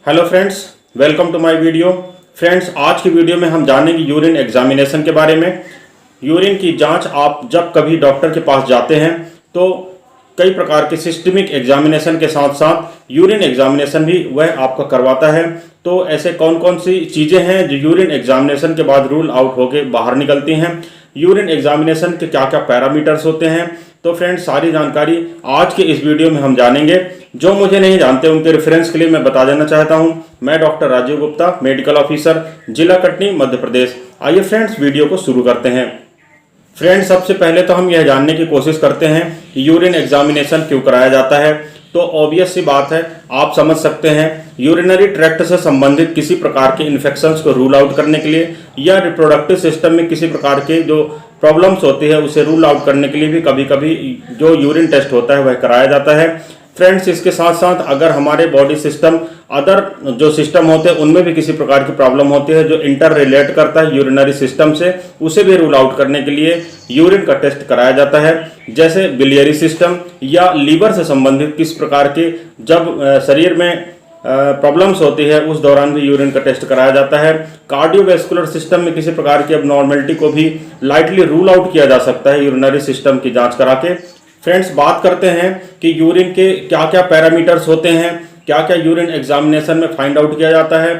Hello friends, welcome to my video. Friends, आज की video में हम जानेंगे यूरिन एग्जामिनेशन के बारे में। यूरिन की जांच आप जब कभी डॉक्टर के पास जाते हैं तो कई प्रकार के सिस्टमिक एग्जामिनेशन के साथ साथ यूरिन एग्जामिनेशन भी वह आपका करवाता है। तो ऐसे कौन कौन सी चीज़ें हैं जो यूरिन एग्जामिनेशन के बाद रूल आउट होकर बाहर निकलती हैं, यूरिन एग्जामिनेशन के क्या क्या पैरामीटर्स होते हैं, तो फ्रेंड्स सारी जानकारी आज के इस वीडियो में हम जानेंगे। जो मुझे नहीं जानते उनके रेफरेंस के लिए मैं बता देना चाहता हूं, मैं doctor Rajiv Gupta, medical officer, जिला कटनी, मध्य प्रदेश। आइए फ्रेंड्स वीडियो को शुरू करते हैं। फ्रेंड्स, सबसे पहले तो हम यह जानने की कोशिश करते हैं कि यूरिन एग्जामिनेशन क्यों कराया जाता है। तो ऑब्वियस सी बात है, आप समझ सकते हैं, यूरिनरी ट्रैक्ट से संबंधित किसी प्रकार के इन्फेक्शंस को रूल आउट करने के लिए या रिप्रोडक्टिव सिस्टम में किसी प्रकार के जो प्रॉब्लम्स होती है उसे रूल आउट करने के लिए भी कभी कभी जो यूरिन टेस्ट होता है वह कराया जाता है। फ्रेंड्स, इसके साथ साथ अगर हमारे बॉडी सिस्टम अदर जो सिस्टम होते हैं उनमें भी किसी प्रकार की प्रॉब्लम होती है जो इंटर रिलेट करता है यूरिनरी सिस्टम से, उसे भी रूल आउट करने के लिए यूरिन का टेस्ट कराया जाता है। जैसे बिलियरी सिस्टम या लीवर से संबंधित किस प्रकार के जब शरीर में प्रॉब्लम्स होती है उस दौरान भी यूरिन का टेस्ट कराया जाता है। कार्डियोवैस्कुलर सिस्टम में किसी प्रकार की अबनॉर्मलिटी को भी लाइटली रूल आउट किया जा सकता है यूरिनरी सिस्टम की जांच करा के। फ्रेंड्स, बात करते हैं कि यूरिन के क्या क्या पैरामीटर्स होते हैं, क्या क्या यूरिन एग्जामिनेशन में फाइंड आउट किया जाता है।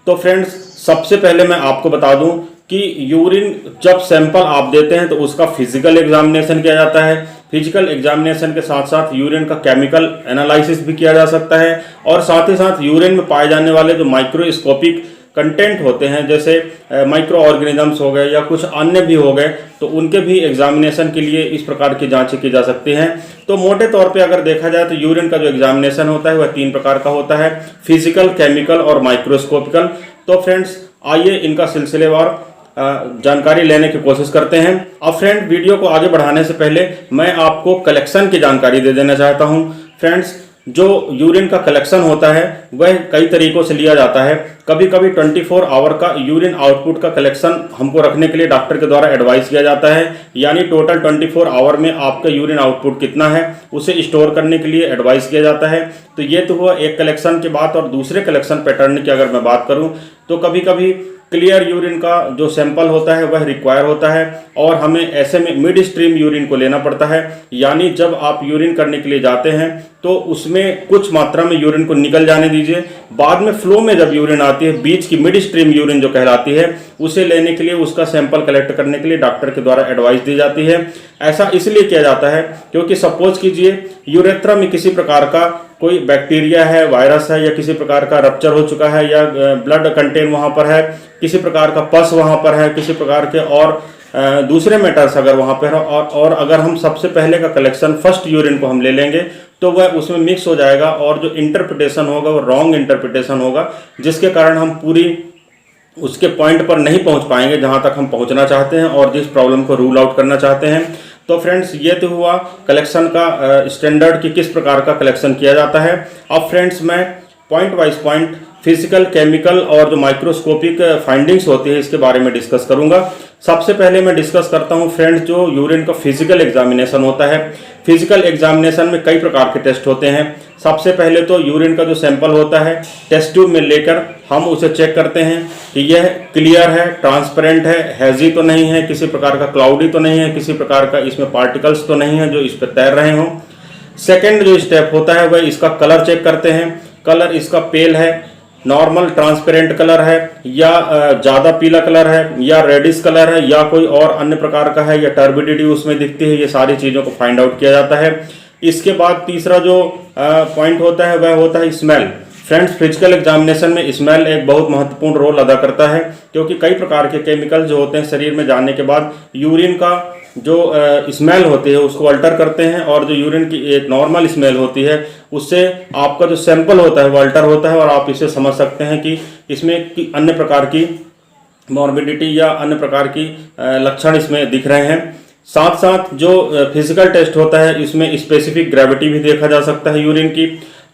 तो फ्रेंड्स, सबसे पहले मैं आपको बता दूं कि यूरिन जब सैंपल आप देते हैं तो उसका फिजिकल एग्जामिनेशन किया जाता है। फिजिकल एग्जामिनेशन के साथ साथ यूरिन का केमिकल एनालिसिस भी किया जा सकता है और साथ ही साथ यूरिन में पाए जाने वाले जो माइक्रोस्कोपिक कंटेंट होते हैं, जैसे माइक्रो ऑर्गेनिजम्स हो गए या कुछ अन्य भी हो गए, तो उनके भी एग्जामिनेशन के लिए इस प्रकार की जांचें की जा सकती हैं। तो मोटे तौर पे अगर देखा जाए तो यूरिन का जो एग्जामिनेशन होता है वह 3 प्रकार का होता है, फिजिकल, केमिकल और माइक्रोस्कोपिकल। तो फ्रेंड्स, आइए इनका सिलसिलेवार जानकारी लेने की कोशिश करते हैं। अब फ्रेंड, वीडियो को आगे बढ़ाने से पहले मैं आपको कलेक्शन की जानकारी दे देना चाहता हूं। फ्रेंड्स, जो यूरिन का कलेक्शन होता है वह कई तरीकों से लिया जाता है। कभी कभी 24 आवर का यूरिन आउटपुट का कलेक्शन हमको रखने के लिए डॉक्टर के द्वारा एडवाइस किया जाता है, यानी टोटल 24 आवर में आपका यूरिन आउटपुट कितना है उसे स्टोर करने के लिए एडवाइस किया जाता है। तो ये तो हुआ एक कलेक्शन की बात। और दूसरे कलेक्शन पैटर्न की अगर मैं बात करूं तो कभी कभी क्लियर यूरिन का जो सैंपल होता है वह रिक्वायर होता है और हमें ऐसे में मिड स्ट्रीम यूरिन को लेना पड़ता है, यानी जब आप यूरिन करने के लिए जाते हैं तो उसमें कुछ मात्रा में यूरिन को निकल जाने दीजिए, बाद में फ्लो में जब यूरिन आती है, बीच की मिड स्ट्रीम यूरिन जो कहलाती है, उसे लेने के लिए उसका सैंपल कलेक्ट करने के लिए डॉक्टर के द्वारा एडवाइस दी जाती है। ऐसा इसलिए किया जाता है क्योंकि सपोज कीजिए यूरेथ्रा में किसी प्रकार का कोई बैक्टीरिया है, वायरस है या किसी प्रकार का रप्चर हो चुका है या ब्लड कंटेन वहां पर है, किसी प्रकार का पस वहां पर है, किसी प्रकार के और दूसरे मैटर्स अगर वहां पर है और अगर हम सबसे पहले का कलेक्शन फर्स्ट यूरिन को हम ले लेंगे तो वह उसमें मिक्स हो जाएगा और जो इंटरप्रिटेशन होगा वो रॉन्ग इंटरप्रिटेशन होगा, जिसके कारण हम पूरी उसके पॉइंट पर नहीं पहुंच पाएंगे जहां तक हम पहुंचना चाहते हैं और जिस प्रॉब्लम को रूल आउट करना चाहते हैं। तो फ्रेंड्स, ये तो हुआ कलेक्शन का स्टैंडर्ड कि किस प्रकार का कलेक्शन किया जाता है। अब फ्रेंड्स, मैं point wise point physical, chemical और जो माइक्रोस्कोपिक फाइंडिंग्स होती है इसके बारे में डिस्कस करूंगा। सबसे पहले मैं डिस्कस करता हूं फ्रेंड्स जो यूरिन का फिजिकल एग्जामिनेशन होता है। फिजिकल एग्जामिनेशन में कई प्रकार के टेस्ट होते हैं। सबसे पहले तो यूरिन का जो सैंपल होता है टेस्ट ट्यूब में लेकर हम उसे चेक करते हैं कि यह क्लियर है, ट्रांसपेरेंट है, हैजी तो नहीं है, किसी प्रकार का क्लाउडी तो नहीं है, किसी प्रकार का इसमें पार्टिकल्स तो नहीं है जो इस पर तैर रहे हों। सेकेंड जो स्टेप होता है वह इसका कलर चेक करते हैं। कलर इसका पेल है, नॉर्मल ट्रांसपेरेंट कलर है या ज़्यादा पीला कलर है या रेडिश कलर है या कोई और अन्य प्रकार का है या टर्बिडिटी उसमें दिखती है, ये सारी चीज़ों को फाइंड आउट किया जाता है। इसके बाद तीसरा जो पॉइंट होता है वह होता है स्मेल। फ्रेंड्स, फिजिकल एग्जामिनेशन में स्मेल एक बहुत महत्वपूर्ण रोल अदा करता है क्योंकि कई प्रकार के केमिकल जो होते हैं शरीर में जाने के बाद यूरिन का जो स्मेल होती है उसको अल्टर करते हैं और जो यूरिन की एक नॉर्मल स्मेल होती है उससे आपका जो सैंपल होता है वो अल्टर होता है और आप इसे समझ सकते हैं कि इसमें अन्य प्रकार की मॉर्बिडिटी या अन्य प्रकार की लक्षण इसमें दिख रहे हैं। साथ साथ जो फिजिकल टेस्ट होता है इसमें स्पेसिफिक ग्रेविटी भी देखा जा सकता है यूरिन की,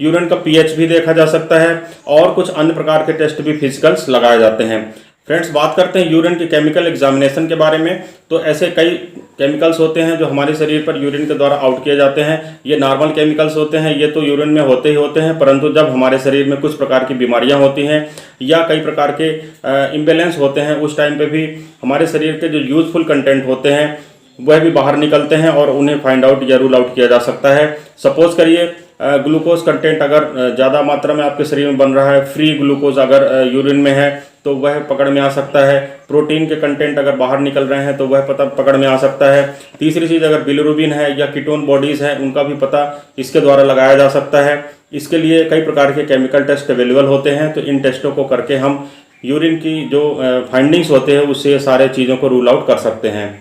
यूरिन का पीएच भी देखा जा सकता है और कुछ अन्य प्रकार के टेस्ट भी फिजिकल्स लगाए जाते हैं। फ्रेंड्स, बात करते हैं यूरिन के केमिकल एग्जामिनेशन के बारे में। तो ऐसे कई केमिकल्स होते हैं जो हमारे शरीर पर यूरिन के द्वारा आउट किए जाते हैं। ये नॉर्मल केमिकल्स होते हैं, ये तो यूरिन में होते ही होते हैं, परंतु जब हमारे शरीर में कुछ प्रकार की बीमारियां होती हैं या कई प्रकार के इम्बैलेंस होते हैं, उस टाइम पे भी हमारे शरीर के जो यूजफुल कंटेंट होते हैं वह भी बाहर निकलते हैं और उन्हें फाइंड आउट या रूल आउट किया जा सकता है। सपोज करिए ग्लूकोज कंटेंट अगर ज़्यादा मात्रा में आपके शरीर में बन रहा है, फ्री ग्लूकोज अगर यूरिन में है तो वह पकड़ में आ सकता है। प्रोटीन के कंटेंट अगर बाहर निकल रहे हैं तो वह पता पकड़ में आ सकता है। तीसरी चीज़, अगर बिलिरुबिन है या कीटोन बॉडीज़ है उनका भी पता इसके द्वारा लगाया जा सकता है। इसके लिए कई प्रकार के केमिकल टेस्ट अवेलेबल होते हैं, तो इन टेस्टों को करके हम यूरिन की जो फाइंडिंग्स होते हैं उससे ये सारे चीज़ों को रूल आउट कर सकते हैं।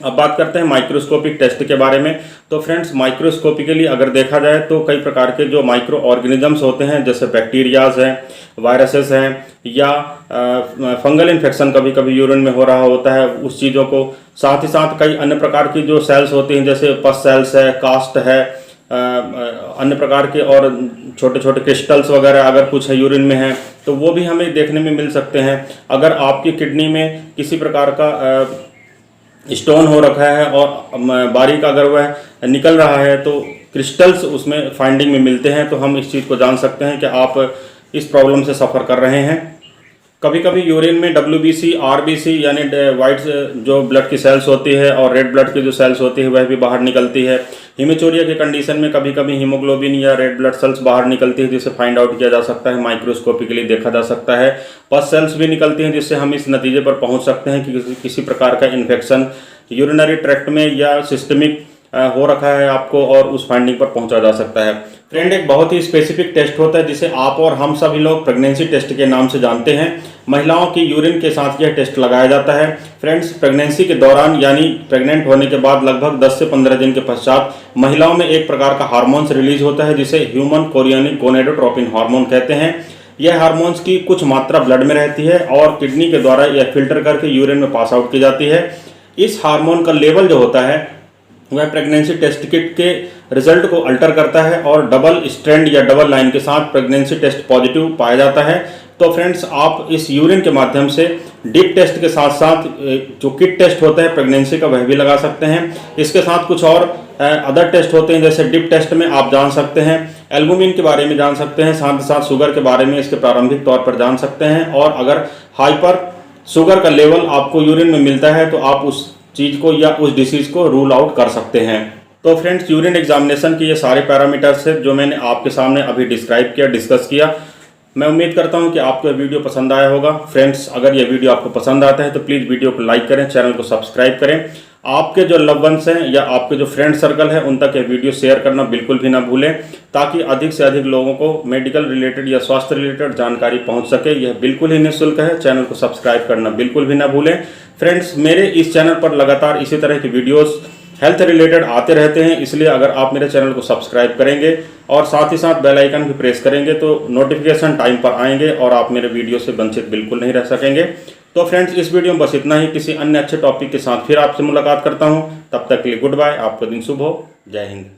अब बात करते हैं माइक्रोस्कोपिक टेस्ट के बारे में। तो फ्रेंड्स, माइक्रोस्कोपिकली अगर देखा जाए तो कई प्रकार के जो माइक्रो ऑर्गेनिजम्स होते हैं, जैसे बैक्टीरियाज हैं, वायरसेस हैं या फंगल इन्फेक्शन कभी कभी यूरिन में हो रहा होता है, उस चीज़ों को, साथ ही साथ कई अन्य प्रकार की जो सेल्स होती हैं जैसे पस सेल्स है, कास्ट है, अन्य प्रकार के और छोटे छोटे क्रिस्टल्स वगैरह अगर कुछ है यूरिन में है तो वो भी हमें देखने में मिल सकते हैं। अगर आपकी किडनी में किसी प्रकार का स्टोन हो रखा है और बारीक अगर वह निकल रहा है तो क्रिस्टल्स उसमें फाइंडिंग में मिलते हैं, तो हम इस चीज़ को जान सकते हैं कि आप इस प्रॉब्लम से सफ़र कर रहे हैं। कभी कभी यूरिन में WBC, RBC यानी वाइट जो ब्लड की सेल्स होती है और रेड ब्लड की जो सेल्स होती है वह भी बाहर निकलती है। हीमेचूरिया के कंडीशन में कभी कभी हीमोग्लोबिन या रेड ब्लड सेल्स बाहर निकलती है, जिसे फाइंड आउट किया जा सकता है, माइक्रोस्कोपिकली देखा जा सकता है। पस सेल्स भी निकलती हैं, जिससे हम इस नतीजे पर पहुंच सकते हैं कि किसी प्रकार का इन्फेक्शन यूरिनरी ट्रैक्ट में या सिस्टमिक हो रखा है आपको, और उस फाइंडिंग पर पहुंचा जा सकता है। फ्रेंड, एक बहुत ही स्पेसिफिक टेस्ट होता है जिसे आप और हम सभी लोग प्रेगनेंसी टेस्ट के नाम से जानते हैं। महिलाओं की यूरिन के साथ यह टेस्ट लगाया जाता है। फ्रेंड्स, प्रेगनेंसी के दौरान यानी प्रेग्नेंट होने के बाद लगभग 10 से 15 दिन के पश्चात महिलाओं में एक प्रकार का हार्मोन्स रिलीज होता है जिसे ह्यूमन कोरियोनिक गोनेडोट्रोपिन हार्मोन कहते हैं। यह हार्मोन्स की कुछ मात्रा ब्लड में रहती है और किडनी के द्वारा यह फिल्टर करके यूरिन में पास आउट की जाती है। इस हार्मोन का लेवल जो होता है वह प्रेगनेंसी टेस्ट किट के रिजल्ट को अल्टर करता है और डबल स्ट्रैंड या डबल लाइन के साथ प्रेगनेंसी टेस्ट पॉजिटिव पाया जाता है। तो फ्रेंड्स, आप इस यूरिन के माध्यम से डिप टेस्ट के साथ साथ जो किट टेस्ट होता है प्रेगनेंसी का वह भी लगा सकते हैं। इसके साथ कुछ और अदर टेस्ट होते हैं, जैसे डिप टेस्ट में आप जान सकते हैं एल्बुमिन के बारे में जान सकते हैं, साथ ही साथ शुगर के बारे में इसके प्रारंभिक तौर पर जान सकते हैं। और अगर हाइपर शुगर का लेवल आपको यूरिन में मिलता है तो आप उस चीज़ को या उस डिसीज़ को रूल आउट कर सकते हैं। तो फ्रेंड्स, यूरिन एग्जामिनेशन के ये सारे पैरामीटर्स हैं जो मैंने आपके सामने अभी डिस्क्राइब किया, डिस्कस किया। मैं उम्मीद करता हूं कि आपको वीडियो पसंद आया होगा। फ्रेंड्स, अगर ये वीडियो आपको पसंद आता है तो प्लीज़ वीडियो को लाइक करें, चैनल को सब्सक्राइब करें। आपके जो लव वंस हैं या आपके जो फ्रेंड सर्कल है उन तक ये वीडियो शेयर करना बिल्कुल भी ना भूलें, ताकि अधिक से अधिक लोगों को मेडिकल रिलेटेड या स्वास्थ्य रिलेटेड जानकारी पहुंच सके। यह बिल्कुल ही निःशुल्क है। चैनल को सब्सक्राइब करना बिल्कुल भी ना भूलें। फ्रेंड्स, मेरे इस चैनल पर लगातार इसी तरह की वीडियोस हेल्थ रिलेटेड आते रहते हैं, इसलिए अगर आप मेरे चैनल को सब्सक्राइब करेंगे और साथ ही साथ बेल आइकन भी प्रेस करेंगे तो नोटिफिकेशन टाइम पर आएंगे और आप मेरे वीडियो से वंचित बिल्कुल नहीं रह सकेंगे। तो फ्रेंड्स, इस वीडियो में बस इतना ही। किसी अन्य अच्छे टॉपिक के साथ फिर आपसे मुलाकात करता हूं। तब तक के लिए गुड बाय। आपका दिन शुभ हो। जय हिंद।